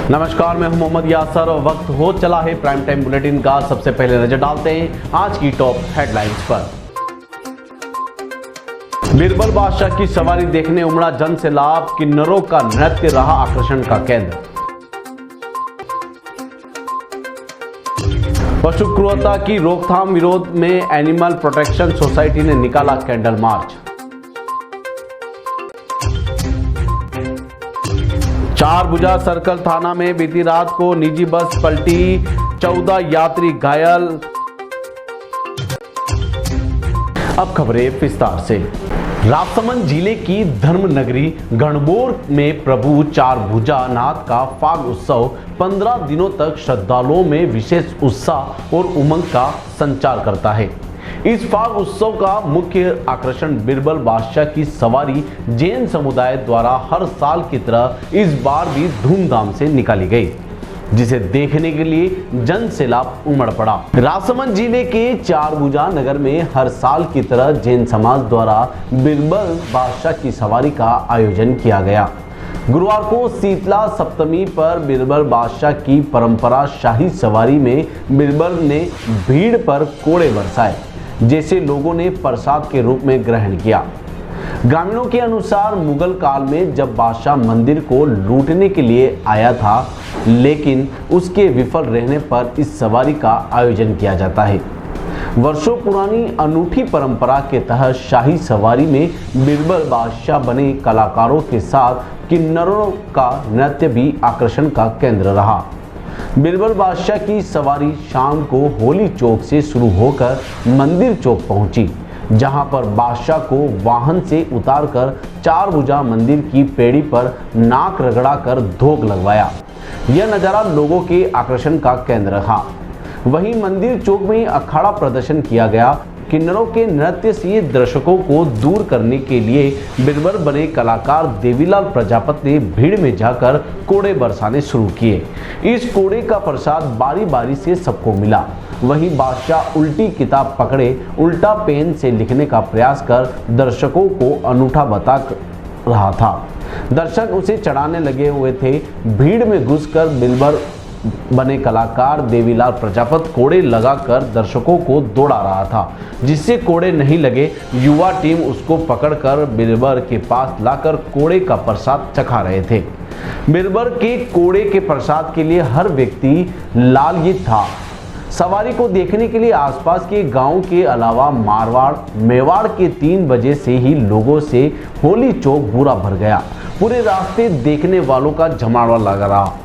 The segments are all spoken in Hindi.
नमस्कार, मैं हूं मोहम्मद यासर और वक्त हो चला है प्राइम टाइम बुलेटिन का। सबसे पहले नजर डालते हैं आज की टॉप हेडलाइंस पर। बीरबल बादशाह की सवारी देखने उमड़ा जन सैलाब, किन्नरों का नृत्य रहा आकर्षण का केंद्र। पशु क्रूरता की रोकथाम विरोध में एनिमल प्रोटेक्शन सोसाइटी ने निकाला कैंडल मार्च। चारभुजा सर्कल थाना में बीती रात को निजी बस पलटी, 14 यात्री घायल। अब खबरें विस्तार से। राजसमंद जिले की धर्म नगरी गणबोर में प्रभु चारभुजा नाथ का फाग उत्सव 15 दिनों तक श्रद्धालुओं में विशेष उत्साह और उमंग का संचार करता है। इस फाग उत्सव का मुख्य आकर्षण बीरबल बादशाह की सवारी जैन समुदाय द्वारा हर साल की तरह इस बार भी धूमधाम से निकाली गई, जिसे देखने के लिए जन सैलाब उमड़ पड़ा। राजसमंद जिले के चारभुजा नगर में हर साल की तरह जैन समाज द्वारा बीरबल बादशाह की सवारी का आयोजन किया गया। गुरुवार को शीतला सप्तमी पर बीरबल बादशाह की परंपरा शाही सवारी में बीरबल ने भीड़ पर कोड़े बरसाए, जैसे लोगों ने प्रसाद के रूप में ग्रहण किया। ग्रामीणों के अनुसार मुगल काल में जब बादशाह मंदिर को लूटने के लिए आया था, लेकिन उसके विफल रहने पर इस सवारी का आयोजन किया जाता है। वर्षों पुरानी अनूठी परंपरा के तहत शाही सवारी में बीरबल बादशाह बने कलाकारों के साथ किन्नरों का नृत्य भी आकर्षण का केंद्र रहा। बीरबल बादशाह की सवारी शाम को होली चौक से शुरू होकर मंदिर चौक पहुंची, जहां पर बादशाह को वाहन से उतारकर चारभुजा मंदिर की पेड़ी पर नाक रगड़ाकर धोख लगवाया। यह नज़ारा लोगों के आकर्षण का केंद्र रहा। वहीं मंदिर चौक में अखाड़ा प्रदर्शन किया गया। किन्नरों के नृत्य से दर्शकों को दूर करने के लिए बीरबल बने कलाकार देवीलाल प्रजापति ने भीड़ में जाकर कोड़े बरसाने शुरू किए। इस कोड़े का प्रसाद बारी बारी से सबको मिला। वहीं बादशाह उल्टी किताब पकड़े उल्टा पेन से लिखने का प्रयास कर दर्शकों को अनूठा बता रहा था। दर्शक उसे चढ़ाने लगे हुए थे। भीड़ में घुसकर बीरबल बने कलाकार देवीलाल प्रजापति कोड़े लगाकर दर्शकों को दौड़ा रहा था। जिससे कोड़े नहीं लगे, युवा टीम उसको पकड़कर बीरबल के पास लाकर कोड़े का प्रसाद चखा रहे थे। बीरबल के कोड़े के प्रसाद के लिए हर व्यक्ति लालयित था। सवारी को देखने के लिए आसपास के गांव के अलावा मारवाड़ मेवाड़ के 3 बजे से ही लोगों से होली चौक पूरा भर गया। पूरे रास्ते देखने वालों का जमावड़ा लगा रहा।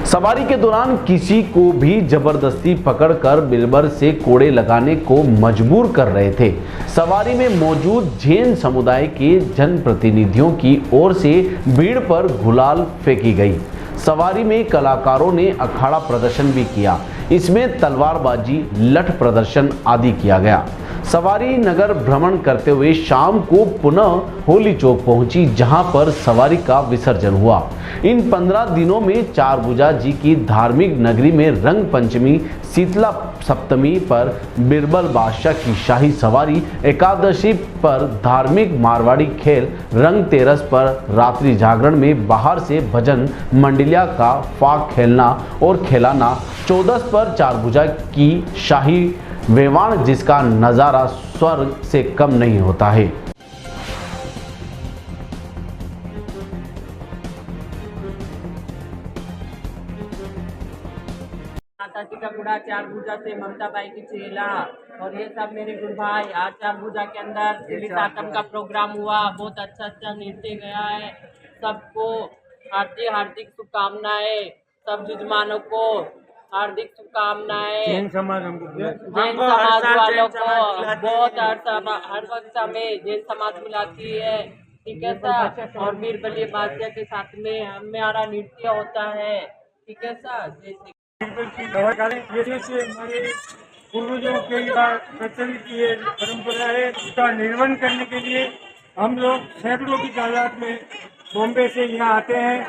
सवारी के दौरान किसी को भी जबरदस्ती पकड़कर बीरबल से कोड़े लगाने को मजबूर कर रहे थे। सवारी में मौजूद जैन समुदाय के जनप्रतिनिधियों की ओर से भीड़ पर गुलाल फेंकी गई। सवारी में कलाकारों ने अखाड़ा प्रदर्शन भी किया। इसमें तलवारबाजी, लठ प्रदर्शन आदि किया गया। सवारी नगर भ्रमण करते हुए शाम को पुनः होली चौक पहुंची, जहां पर सवारी का विसर्जन हुआ। इन 15 दिनों में चारभुजा जी की धार्मिक नगरी में रंग पंचमी, शीतला सप्तमी पर बीरबल बादशाह की शाही सवारी, एकादशी पर धार्मिक मारवाड़ी खेल, रंग तेरस पर रात्रि जागरण में बाहर से भजन मंडलिया का फाग खेलना और खिलाना, 14 पर चारभुजा की शाही वेवाण, जिसका नज़ारा स्वर्ग से कम नहीं होता है। माताजी का बुढ़ा चारभुजा से ममता बाई की चेला और ये सब मेरे गुरु भाई। आज चारभुजा के अंदर दिल्ली सातम का प्रोग्राम हुआ। बहुत अच्छा नृत्य गया है। सबको हार्दिक शुभकामनाएं। सब जजमानों को हार्दिक शुभकामनाएं। जैन समाज वालों को बहुत हर वक्त हमें जैन समाज मिलाती है। ठीक है सर। और बीरबल बादशाह के साथ में हमारा नृत्य होता है। ठीक है सर। जैसे हमारे पूर्वजों के प्रचलित ये परंपरा है, उसका निर्वहन करने के लिए हम लोग सैकड़ों की तादाद में बॉम्बे से यहाँ आते हैं।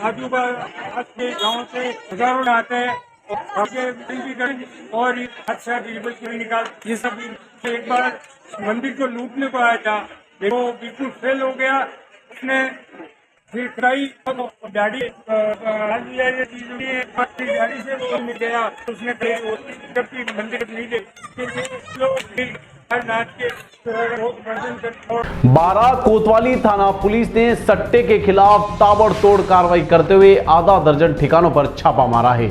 आजू बाजू के गाँव से हजारों आते हैं और अच्छा बीरबल को निकाल। ये सब एक बार मंदिर को लूटने को आया था, वो बिल्कुल फेल हो गया। उसने फिर कई गाड़ी गाड़ी से मिल गया, उसने मंदिर नहीं दे बारा कोतवाली थाना पुलिस ने सट्टे के खिलाफ ताबड़तोड़ कार्रवाई करते हुए आधा दर्जन ठिकानों पर छापा मारा है।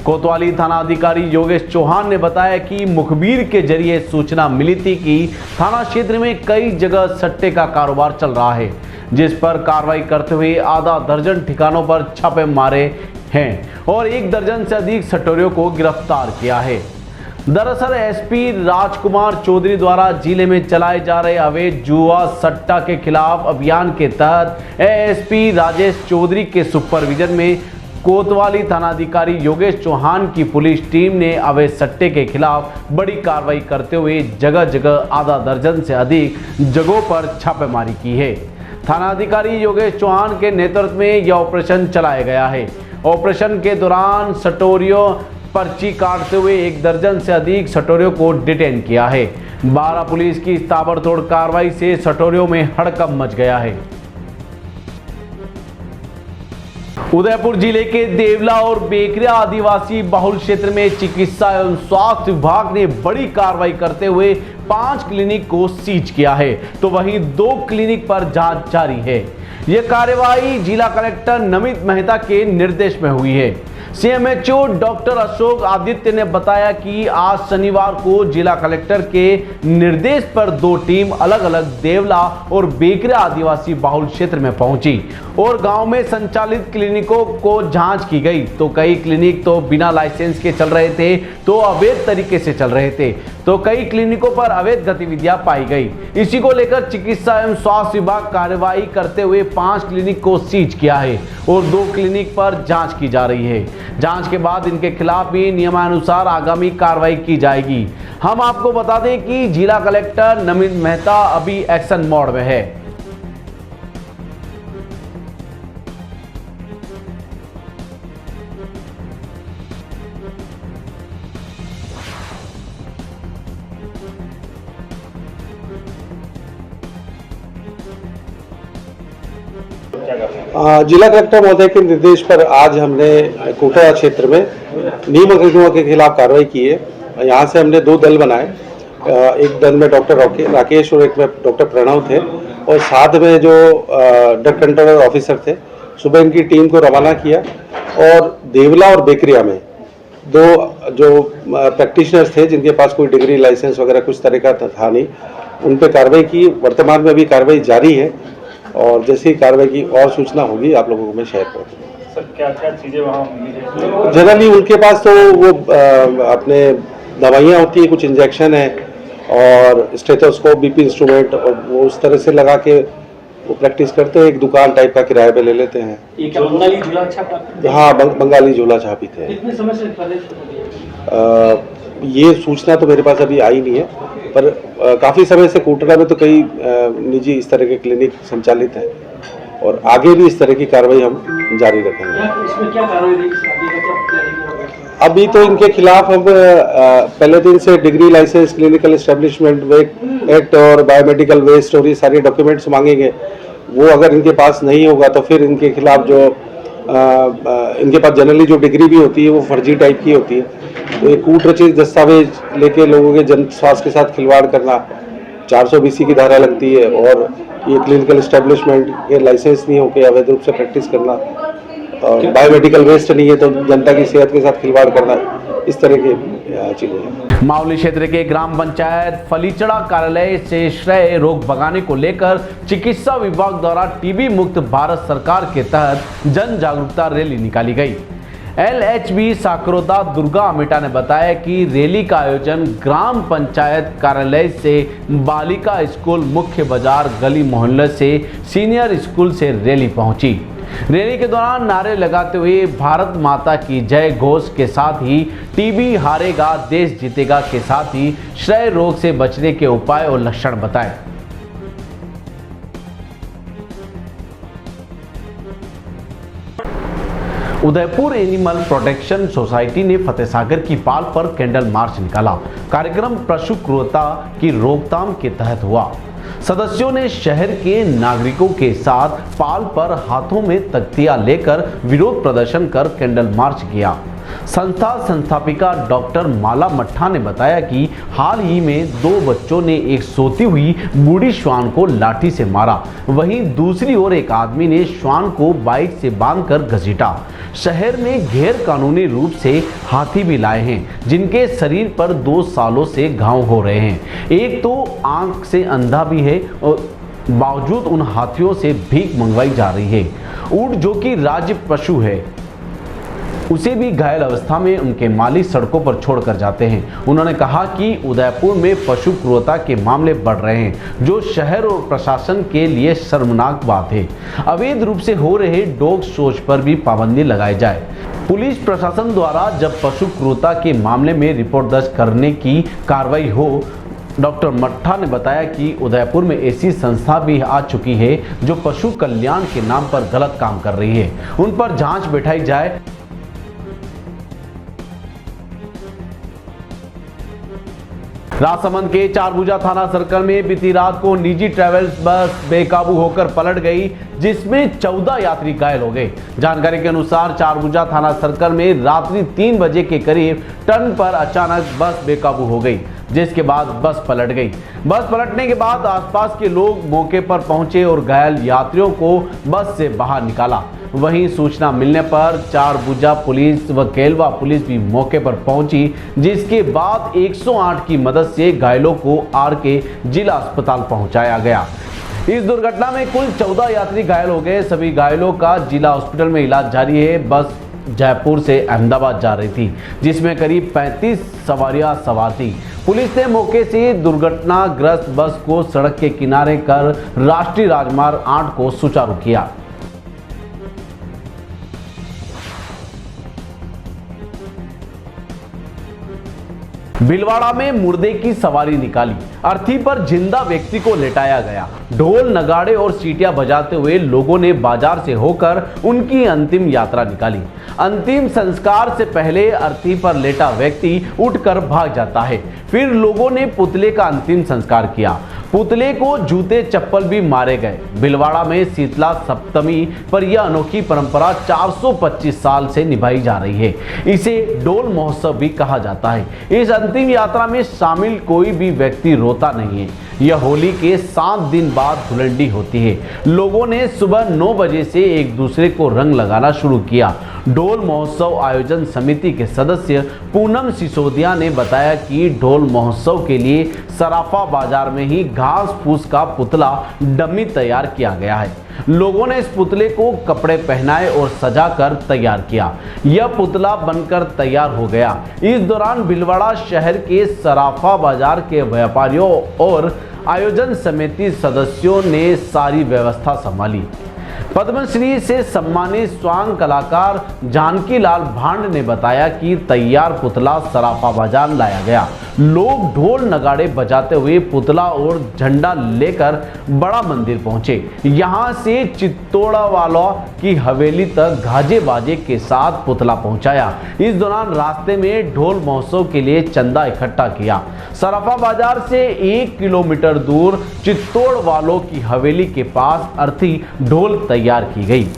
कोतवाली थाना अधिकारी योगेश चौहान ने बताया कि मुखबिर के जरिए सूचना मिली थी कि थाना क्षेत्र में कई जगह सट्टे का कारोबार चल रहा है, जिस पर कार्रवाई करते हुए आधा दर्जन ठिकानों पर छापे मारे हैं और 1 दर्जन से अधिक सट्टोरियों को गिरफ्तार किया है। दरअसल एसपी राजकुमार चौधरी द्वारा जिले में चलाए जा रहे अवैध जुआ सट्टा के खिलाफ अभियान के तहत एएसपी राजेश चौधरी के सुपरविजन में कोतवाली थानाधिकारी योगेश चौहान की पुलिस टीम ने अवैध सट्टे के खिलाफ बड़ी कार्रवाई करते हुए जगह जगह आधा दर्जन से अधिक जगहों पर छापेमारी की है। थानाधिकारी योगेश चौहान के नेतृत्व में यह ऑपरेशन चलाया गया है। ऑपरेशन के दौरान सटोरियों पर्ची काटते हुए 1 दर्जन से अधिक सटोरियों को डिटेन किया है। बारा पुलिस की ताबड़तोड़ कार्रवाई से सटोरियों में हड़कंप मच गया है। उदयपुर जिले के देवला और बेकरिया आदिवासी बहुल क्षेत्र में चिकित्सा एवं स्वास्थ्य विभाग ने बड़ी कार्रवाई करते हुए 5 क्लिनिक को सीज किया है, तो वहीं 2 क्लिनिक पर जांच जारी है। यह कार्रवाई जिला कलेक्टर नमित मेहता के निर्देश में हुई है। सीएमएचओ डॉक्टर अशोक आदित्य ने बताया कि आज शनिवार को जिला कलेक्टर के निर्देश पर 2 टीम अलग अलग देवला और बेकरिया आदिवासी बहुल क्षेत्र में पहुंची और गांव में संचालित क्लिनिकों को जांच की गई। तो कई क्लिनिक तो बिना लाइसेंस के चल रहे थे, तो अवैध तरीके से चल रहे थे, तो कई क्लिनिकों पर अवैध गतिविधियां पाई गई। इसी को लेकर चिकित्सा एवं स्वास्थ्य विभाग कार्रवाई करते हुए 5 क्लिनिक को सीज किया है और 2 क्लिनिक पर जांच की जा रही है। जांच के बाद इनके खिलाफ भी नियमानुसार आगामी कार्रवाई की जाएगी। हम आपको बता दें कि जिला कलेक्टर नमित मेहता अभी एक्शन मोड में है। जिला कलेक्टर महोदय के निर्देश पर आज हमने कोटा क्षेत्र में नियम उल्लंघनों के खिलाफ कार्रवाई की है। यहाँ से हमने 2 दल बनाए, एक दल में डॉक्टर राकेश और एक में डॉक्टर प्रणव थे और साथ में जो ड्रग कंट्रोल ऑफिसर थे। सुबह इनकी टीम को रवाना किया और देवला और बेकरिया में 2 जो प्रैक्टिशनर्स थे जिनके पास कोई डिग्री लाइसेंस वगैरह कुछ तरह का था नहीं, उन पर कार्रवाई की। वर्तमान में अभी कार्रवाई जारी है और जैसी कार्रवाई की और सूचना होगी आप लोगों को मैं शेयर कर दूँगा। सर क्या क्या चीज़ें वहाँ मिली? जनरली उनके पास तो वो अपने दवाइयाँ होती है, कुछ इंजेक्शन है और स्टेथोस्कोप, बीपी इंस्ट्रूमेंट, और वो उस तरह से लगा के वो प्रैक्टिस करते हैं। एक दुकान टाइप का किराए पे ले लेते हैं। ये क्या बंगाली झूला छाप? हाँ, बंगाली झूला छाप ही थे। कितने समय से पहले? ये सूचना तो मेरे पास अभी आई नहीं है, पर काफ़ी समय से कोटरा में तो कई निजी इस तरह के क्लिनिक संचालित हैं और आगे भी इस तरह की कार्रवाई हम जारी रखेंगे। इसमें क्या कार्रवाई रहेगी? अभी तो इनके खिलाफ हम पहले दिन से degree license, clinical establishment act और बायोमेडिकल वेस्ट और ये सारे डॉक्यूमेंट्स मांगेंगे। वो अगर इनके पास नहीं होगा तो फिर इनके खिलाफ जो इनके पास जनरली जो डिग्री भी होती है वो फर्जी टाइप की होती है, तो ये कूटरचित दस्तावेज लेके लोगों के जन स्वास्थ्य के साथ खिलवाड़ करना 420 की धारा लगती है। और ये क्लिनिकल एस्टेब्लिशमेंट के लाइसेंस नहीं होकर अवैध रूप से प्रैक्टिस करना और बायोमेडिकल वेस्ट नहीं है तो जनता की सेहत के साथ खिलवाड़ करना, इस तरह की चीज़ें हैं। मावली क्षेत्र के ग्राम पंचायत फलीचड़ा कार्यालय से क्षय रोग भगाने को लेकर चिकित्सा विभाग द्वारा टीबी मुक्त भारत सरकार के तहत जन जागरूकता रैली निकाली गई। LHB साकरोदा दुर्गा अमिटा ने बताया कि रैली का आयोजन ग्राम पंचायत कार्यालय से बालिका स्कूल, मुख्य बाजार, गली मोहल्ले से सीनियर स्कूल से रैली पहुंची। रैली के दौरान नारे लगाते हुए भारत माता की जय घोष के साथ ही टीबी हारेगा देश जीतेगा के साथ ही क्षय रोग से बचने के उपाय और लक्षण बताए। उदयपुर एनिमल प्रोटेक्शन सोसाइटी ने फतेहसागर की पाल पर कैंडल मार्च निकाला। कार्यक्रम पशु क्रूरता की रोकथाम के तहत हुआ। सदस्यों ने शहर के नागरिकों के साथ पाल पर हाथों में तख्तियां लेकर विरोध प्रदर्शन कर कैंडल मार्च किया। संस्था संस्थापिका डॉक्टर माला मट्ठा ने बताया कि हाल ही में 2 बच्चों ने एक सोती हुई बूढ़ी श्वान को लाठी से मारा। वहीं दूसरी ओर एक आदमी ने श्वान को बाइक से बांधकर घसीटा। शहर में गैर कानूनी रूप से हाथी भी लाए हैं, जिनके शरीर पर 2 सालों से घाव हो रहे हैं। एक तो आंख से अंधा भी है और बावजूद उन हाथियों से भीख मंगवाई जा रही है। ऊंट जो कि राज्य पशु है, उसे भी घायल अवस्था में उनके मालिक सड़कों पर छोड़कर जाते हैं। उन्होंने कहा कि उदयपुर में पशु क्रूरता के मामले बढ़ रहे हैं, जो शहर और प्रशासन के लिए शर्मनाक बात है। अवैध रूप से हो रहे डॉग शोज पर भी पाबंदी लगाई जाए। पुलिस प्रशासन द्वारा जब पशु क्रूरता के मामले में रिपोर्ट दर्ज करने की कार्रवाई हो। डॉक्टर मट्ठा ने बताया कि उदयपुर में ऐसी संस्था भी आ चुकी है जो पशु कल्याण के नाम पर गलत काम कर रही है। उन पर जांच बैठाई जाए। राजसमंद के चारभुजा थाना सर्कल में बीती रात को निजी ट्रैवल्स बस बेकाबू होकर पलट गई, जिसमें 14 यात्री घायल हो गए। जानकारी के अनुसार चारभुजा थाना सर्कल में रात्रि 3 बजे के करीब टर्न पर अचानक बस बेकाबू हो गई, जिसके बाद बस पलट गई। बस पलटने के बाद आसपास के लोग मौके पर पहुंचे और घायल यात्रियों को बस से बाहर निकाला। वहीं सूचना मिलने पर चारभुजा पुलिस व केलवा पुलिस भी मौके पर पहुंची, जिसके बाद 108 की मदद से घायलों को आर के जिला अस्पताल पहुंचाया गया। इस दुर्घटना में कुल 14 यात्री घायल हो गए। सभी घायलों का जिला हॉस्पिटल में इलाज जारी है। बस जयपुर से अहमदाबाद जा रही थी, जिसमें करीब 35 सवारियां सवार थी। पुलिस ने मौके से दुर्घटनाग्रस्त बस को सड़क के किनारे कर राष्ट्रीय राजमार्ग 8 को सुचारू किया। भीलवाड़ा में मुर्दे की सवारी निकाली, अर्थी पर जिंदा व्यक्ति को लेटाया गया। ढोल नगाड़े और सीटियां बजाते हुए लोगों ने बाजार से होकर उनकी अंतिम यात्रा निकाली। अंतिम संस्कार से पहले अर्थी पर लेटा व्यक्ति उठकर भाग जाता है। फिर लोगों ने पुतले का अंतिम संस्कार किया। पुतले को जूते चप्पल भी मारे गए। भीलवाड़ा में शीतला सप्तमी पर यह अनोखी परंपरा 425 साल से निभाई जा रही है। इसे डोल महोत्सव भी कहा जाता है। इस अंतिम यात्रा में शामिल कोई भी व्यक्ति रोता नहीं है। यह होली के 7 दिन बाद धुलंडी होती है। लोगों ने सुबह 9 बजे से एक दूसरे को रंग लगाना शुरू किया। ढोल महोत्सव आयोजन समिति के सदस्य पूनम सिसोदिया ने बताया कि ढोल महोत्सव के लिए सराफा बाजार में ही घास फूस का पुतला डमी तैयार किया गया है। लोगों ने इस पुतले को कपड़े पहनाए और सजाकर तैयार किया। यह पुतला बनकर तैयार हो गया। इस दौरान भीलवाड़ा शहर के सराफा बाजार के व्यापारियों और आयोजन समिति सदस्यों ने सारी व्यवस्था संभाली। पद्मश्री से सम्मानित स्वांग कलाकार जानकी लाल भांड ने बताया कि तैयार पुतला सराफा बाजार लाया गया। लोग ढोल नगाड़े बजाते हुए पुतला और झंडा लेकर बड़ा मंदिर पहुंचे। यहां से चित्तौड़ा वालों की हवेली तक गाजे बाजे के साथ पुतला पहुंचाया। इस दौरान रास्ते में ढोल महोत्सव के लिए चंदा इकट्ठा किया। सराफा बाजार से 1 किलोमीटर दूर चित्तौड़ वालों की हवेली के पास अर्थी ढोल तैयार की गई।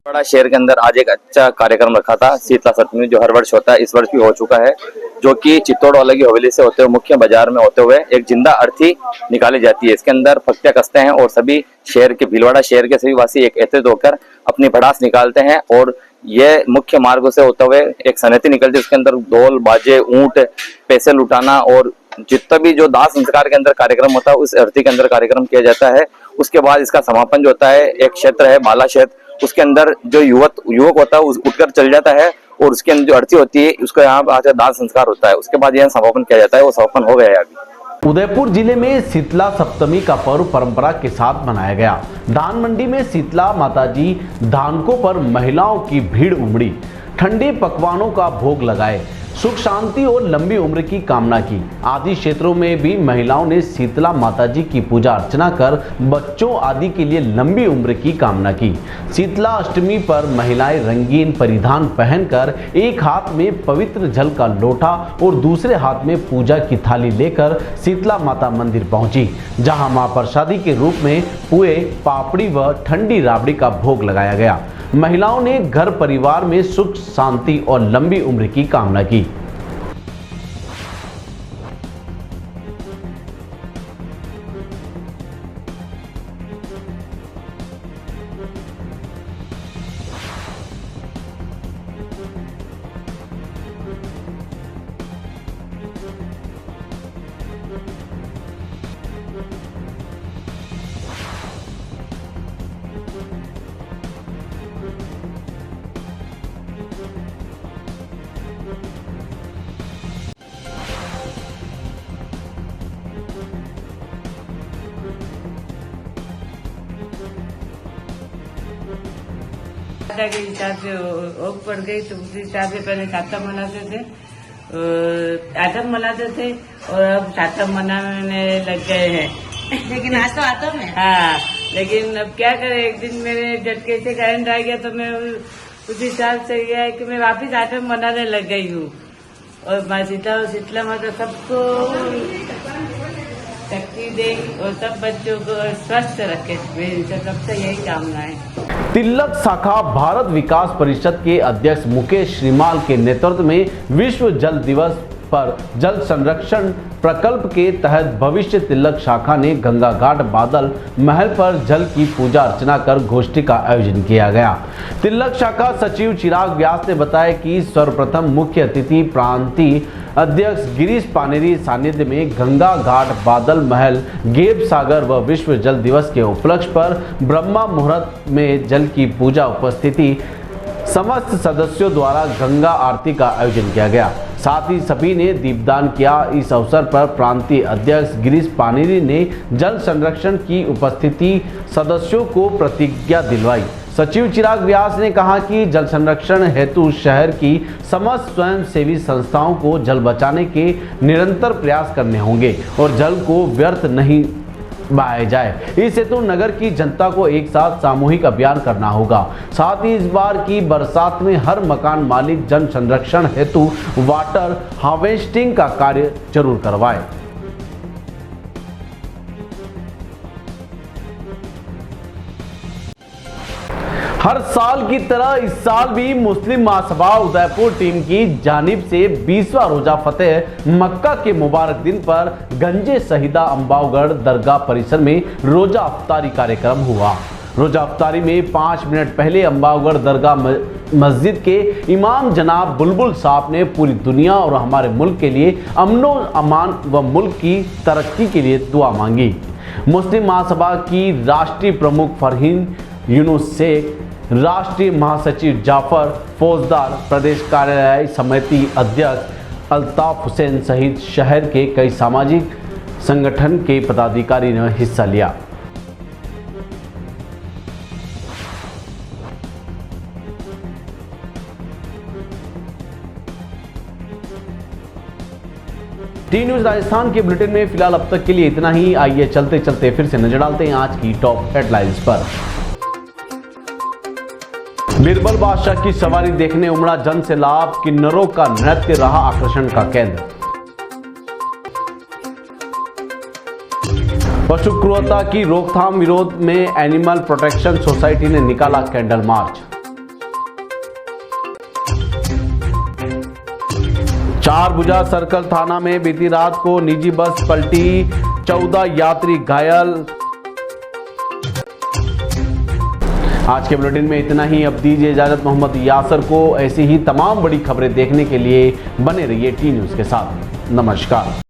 बड़ा शहर के अंदर आज एक अच्छा कार्यक्रम रखा था, शीतला सप्तमी, जो हर वर्ष होता है, इस वर्ष भी हो चुका है, जो कि चित्तौड़ वाले की हवेली से होते हुए मुख्य बाजार में होते हुए एक जिंदा अर्थी निकाली जाती है। इसके अंदर पत्तियां कसते हैं और सभी शहर के, भीलवाड़ा शहर के सभी वासी एक एकत्रित होकर अपनी भड़ास निकालते हैं और ये मुख्य मार्गों से होते हुए एक सनती निकलती है। उसके अंदर ढोल बाजे, ऊंट, पैसे लुटाना और जितना भी जो दाह संस्कार के अंदर कार्यक्रम होता है उस अर्थी के अंदर कार्यक्रम किया जाता है। उसके बाद इसका समापन जो होता है, एक क्षेत्र है बाला क्षेत्र, उसके अंदर जो युवक होता है उठकर चल जाता है और उसके अंदर जो अर्थी होती है उसका यहाँ दाह संस्कार होता है। उसके बाद यह समापन किया जाता है। वो समापन हो गया है अभी। उदयपुर जिले में शीतला सप्तमी का पर्व परंपरा के साथ मनाया गया। धान मंडी में शीतला माताजी धानकों पर महिलाओं की भीड़ उमड़ी। ठंडे पकवानों का भोग लगाए। सुख शांति और लंबी उम्र की कामना की। आदि क्षेत्रों में भी महिलाओं ने शीतला माता जी की पूजा अर्चना कर बच्चों आदि के लिए लंबी उम्र की कामना की। शीतला अष्टमी पर महिलाएं रंगीन परिधान पहनकर एक हाथ में पवित्र जल का लोटा और दूसरे हाथ में पूजा की थाली लेकर शीतला माता मंदिर पहुंची, जहां मां प्रसादी के रूप में पुए, पापड़ी व ठंडी राबड़ी का भोग लगाया गया। महिलाओं ने घर परिवार में सुख शांति और लंबी उम्र की कामना की। के हिसाब से ओक पड़ गई तो उस हिसाब से पहले सातम मनाते थे, आठम मनाते थे और अब सातम मनाने लग गए हैं। लेकिन आज तो आतम है। हाँ, लेकिन अब क्या करें, एक दिन मेरे झटके से करंट आ गया तो मैं उस हिसाब से यह है कि मैं वापिस आठम मनाने लग गई हूँ। और माँ शीतला माता सबको शक्ति दे और सब बच्चों को स्वस्थ रखे, मेरी सबसे यही कामना है। तिलक शाखा भारत विकास परिषद के अध्यक्ष मुकेश श्रीमाल के नेतृत्व में विश्व जल दिवस पर जल संरक्षण प्रकल्प के तहत भविष्य तिलक शाखा ने गंगा घाट बादल महल पर जल की पूजा अर्चना कर गोष्ठी का आयोजन किया गया। तिलक शाखा सचिव चिराग व्यास ने बताया कि सर्वप्रथम मुख्य अतिथि प्रांतीय अध्यक्ष गिरीश पानेरी सानिध्य में गंगा घाट बादल महल गेब सागर व विश्व जल दिवस के उपलक्ष्य पर ब्रह्मा मुहूर्त में जल की पूजा उपस्थिति समस्त सदस्यों द्वारा गंगा आरती का आयोजन किया गया। साथ ही सभी ने दीपदान किया। इस अवसर पर प्रांतीय अध्यक्ष गिरीश पानेरी ने जल संरक्षण की उपस्थिति सदस्यों को प्रतिज्ञा दिलवाई। सचिव चिराग व्यास ने कहा कि जल संरक्षण हेतु शहर की समस्त स्वयंसेवी संस्थाओं को जल बचाने के निरंतर प्रयास करने होंगे और जल को व्यर्थ नहीं बहाया जाए। इस हेतु नगर की जनता को एक साथ सामूहिक अभियान करना होगा। साथ ही इस बार की बरसात में हर मकान मालिक जल संरक्षण हेतु वाटर हार्वेस्टिंग का कार्य जरूर करवाए। हर साल की तरह इस साल भी मुस्लिम महासभा उदयपुर टीम की जानिब से 20वां रोजा फतेह मक्का के मुबारक दिन पर गंजे शहीदा अंबावगढ़ दरगाह परिसर में रोजा अफ्तारी कार्यक्रम हुआ। रोजा अफ्तारी में 5 मिनट पहले अंबावगढ़ दरगाह मस्जिद के इमाम जनाब बुलबुल साहब ने पूरी दुनिया और हमारे मुल्क के लिए अमनो अमान व मुल्क की तरक्की के लिए दुआ मांगी। मुस्लिम महासभा की राष्ट्रीय प्रमुख फरहीन यूनुस शेख, राष्ट्रीय महासचिव जाफर फौजदार, प्रदेश कार्यालय समिति अध्यक्ष अल्ताफ हुसैन सहित शहर के कई सामाजिक संगठन के पदाधिकारी ने हिस्सा लिया। टी न्यूज राजस्थान के बुलेटिन में फिलहाल अब तक के लिए इतना ही। आइए चलते चलते फिर से नजर डालते हैं आज की टॉप हेडलाइंस पर। बीरबल बादशाह की सवारी देखने उमड़ा जन सैलाब, किन्नरों का नृत्य रहा आकर्षण का केंद्र। पशु क्रूरता की रोकथाम विरोध में एनिमल प्रोटेक्शन सोसाइटी ने निकाला कैंडल मार्च। चारभुजा सर्कल थाना में बीती रात को निजी बस पलटी, 14 यात्री घायल। आज के बुलेटिन में इतना ही। अब दीजिए इजाजत मोहम्मद यासर को। ऐसी ही तमाम बड़ी खबरें देखने के लिए बने रहिए टी न्यूज के साथ। नमस्कार।